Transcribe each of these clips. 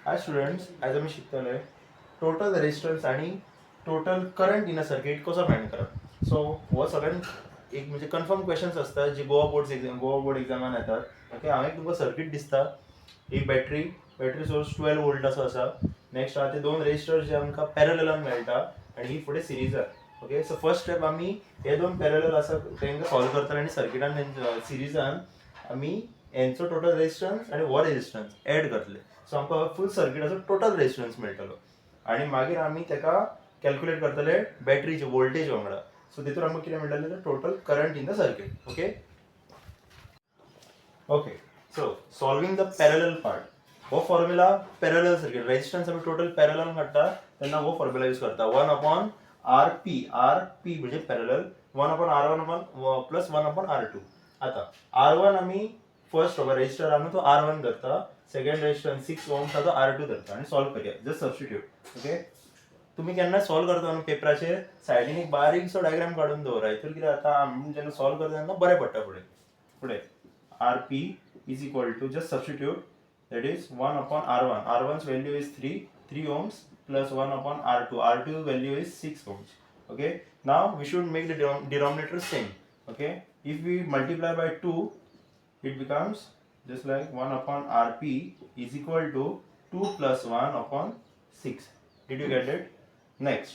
आज स्टुडंट्स आज आम्ही शिकतले टोटल रेजिस्टन्स आणि total current in a circuit कसो फाइंड करप. सो हो सगळ्यात एक म्हणजे कन्फर्म क्वेश्चन्स असतात जे गोवा बोर्ड एक्झामान येतात. ओके, हांव एक तुमकां सर्किट दिसता. एक बॅटरी सोर्स 12 वोल्ट असो आसा. नेक्स्ट आहा ते दोन रेजिस्टर्स जे आमकां पॅरललान मेळटा आणि ही फुडें सिरीजान. ओके, सो फर्स्ट स्टेप आमी हे दोन पॅरलल आसा तांकां सॉल्व करतले आणि सर्किटान सिरीजान आमी यांचो टोटल रेजिस्टन्स आणि हो रेजिस्टन्स ऍड करतले. सो आमकां फूल सर्किटाचो टोटल रेजिस्टन्स मेळटलो आणि मागीर आमी ताका कॅल्क्युलेट करतले बॅटरीचे वोल्टेज वांगडा. सो तितून आमकां कितें मेळटलें total current in the circuit. Okay, so solving the parallel part. हो फॉर्म्युला पॅरलल सर्किट रेजिस्टन्स आमी टोटल पॅरलल काडटा तेन्ना हो फॉर्म्युला यूज करता 1/RP. RP म्हणजे पॅरलल 1/R1 प्लस 1/R2. आता R1 आमी फर्स्ट रेजिस्टर आहा तो R1 धरता. सेकंड रेजिस्टन्स 6 ओम्स तो R2 धरता आणि सॉल्व करूया. Just substitute. ओके, तुम्ही केन्ना सॉल्व करता न्हू पेपराचेर सायडीन एक बारीकसो डायग्राम काडून दवरा. हितून कितें जाता आमी जेन्ना सॉल्व करता तेन्ना बरें पडटा फुडें. RP is equal to just substitute, that is 1/R1. R1's value is 3 ohms plus 1/R2. R2 value is 6 ohms. Okay, now we should make the denominator same. Okay, if we multiply by 2 it becomes just like 1/RP is equal to 2 plus 1/6. Did you get it? Next,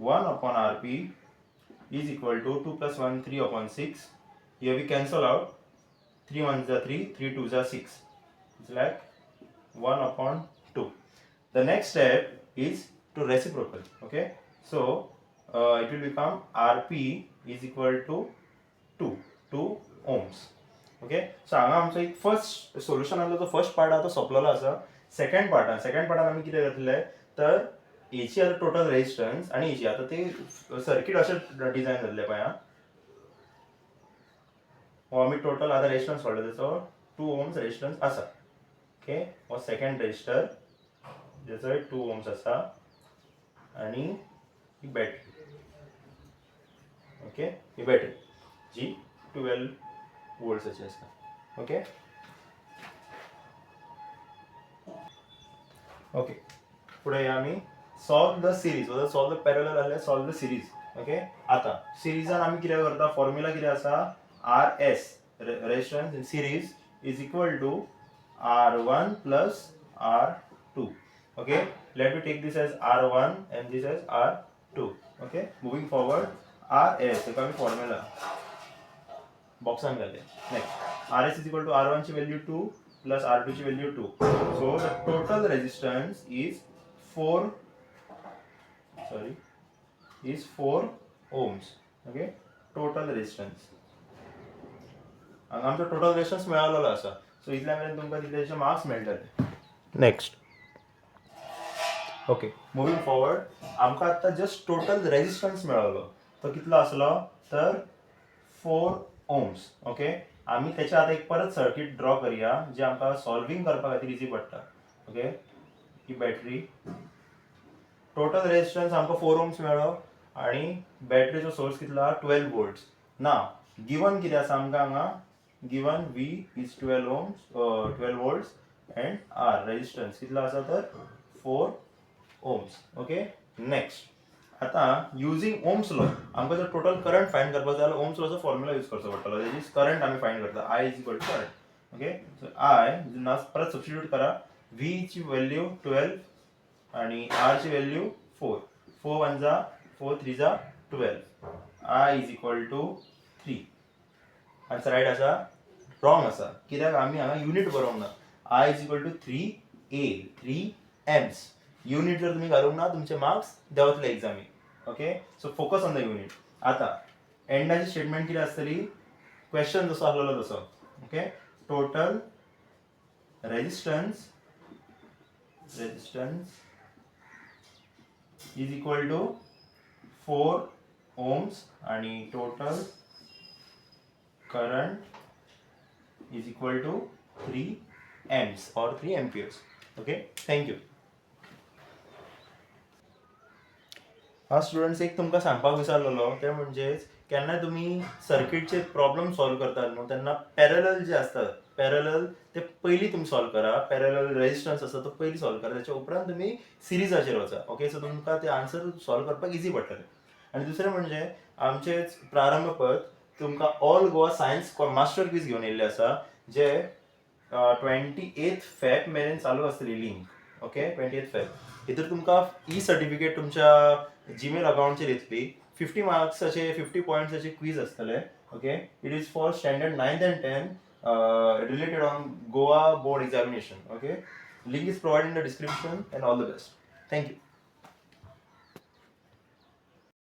1/RP is equal to 2 plus 1 3/6. Here we cancel out. 3 1s are 3, 3 2s are 6. It's like 1/2. The next step is to reciprocal. Okay, so it will become RP is equal to 2 ohms. Okay, so हांगा आमचो एक first solution आसलो तो first part आहा तो सोंपलेलो आसा. Second पार्टान आमी कितें करतले तर हेची आतां टोटल रेजिस्टन्स आणि हेची आतां ती सर्किट अशें डिझायन जाल्लें पळय. हो आमी टोटल आतां रेजिस्टन्स काडलो त्याचो 2 ohms रेजिस्टन्स आसा. ओके, हो सेकंड रेजिस्टर ज्याचो 2 ohms आसा आणि ही बॅटरी. ओके, ही बॅटरी जी 12 वोल्ट्साची आसा. ओके ओके, फुडें आमी solve the series solve the parallel आसल्यार सॉल्व द सिरीज. ओके, आता सिरीजान आमी कितें करता फॉर्म्युला कितें आसा RS resistance in series is equal to R1 plus R2. Okay, let me take this as R1 and this as R2. Okay, moving forward RS एक आमी फॉर्म्युला बॉक्सान घालया. Next RS is equal to R1 ची value 2 plus R2 ची value 2. So the total resistance is 4 ohms. Okay, total resistance हांगा आमचो total resistance मेळलेलो आसा. So इतल्या मेरेन तुमकां तितलेशे मार्क्स मेळटले. नेक्स्ट, ओके, मुवींग फॉरवर्ड आमकां आतां जस्ट टोटल रेजिस्टन्स मेळलो तो कितलो आसलो तर 4 ohms. ओके, आमी त्याच्या आतां एक परत सर्किट ड्रॉ करूया जे आमकां सॉल्विंग करपा खातीर इजी पडटा. ओके, ही बॅटरी टोटल रेजिस्टन्स आमकां 4 ohms मेळ्ळो आणि बॅटरीचो सोर्स कितलो आहा 12 वोल्ट्स. नाव गिवन कितें आसा आमकां हांगा given V is 12 ohms 12 volts and R resistance कितला आसा तर 4 ohms. ओके, नेक्स्ट आता युजिंग ओम्स लॉ आमकां जर टोटल करंट फाइंड करपाक जाय जाल्यार ओम्स लॉचो फॉर्म्युला यूज करचो पडटलो. दॅट इज करंट आमी फाइंड करता I is equal to current. Okay, so I परत सबस्टिट्यूट करा. V ची व्हॅल्यू 12 आणि R ची व्हॅल्यू 4. 4 1 जा 4 3 जा 12. I is equal to 3. Answer right आसा रॉंग आसा कित्याक आमी हांगा युनिट बरोवंक ना. I is equal to 3 amps. Unit जर तुम्ही घालूंक ना तुमचे मार्क्स देंवतले एग्जामीक. Okay, so focus on the unit. आता एंडाची स्टेटमेंट कितें आसतली क्वेश्चन जसो आसलेलो तसो. Okay, total resistance is equal to 4 ohms आणि total current is equal to 3 amps or 3 amperes. Okay, thank you. हा स्टुडंट्स एक तुमकां सांगपाक विसरलेलो ते म्हणजे केन्ना तुम्ही सर्किटचे प्रॉब्लेम सॉल्व करतात न्हू तेन्ना पॅरलल जे असतात पॅरलल ते पयलीं तुमी सॉल्व करा. पॅरलल रेजिस्टन्स आसा तो पयलीं सॉल्व करा. त्याच्या उपरांत तुमी सिरिजाचेर वचा. ओके, सो तुमकां ते आन्सर सॉल्व करपाक इजी पडटलें. आनी दुसरें म्हणजे आमचेच प्रारंभ पद तुमकां all Goa science master quiz घेवन येयल्ले आसा, जे 28 फेब मेरेन चालू आसतली लिंक. Okay, 28 Feb. भितर तुमकां ई सर्टिफिकेट तुमच्या जीमेल अकाउंटचेर येतली. 50 मार्क्साचे 50 पॉयंट्साचे क्विज आसतले. Okay, it is for standard 9th and 10th related on Goa board examination. Okay, link is provided in the description and all the best. Thank you.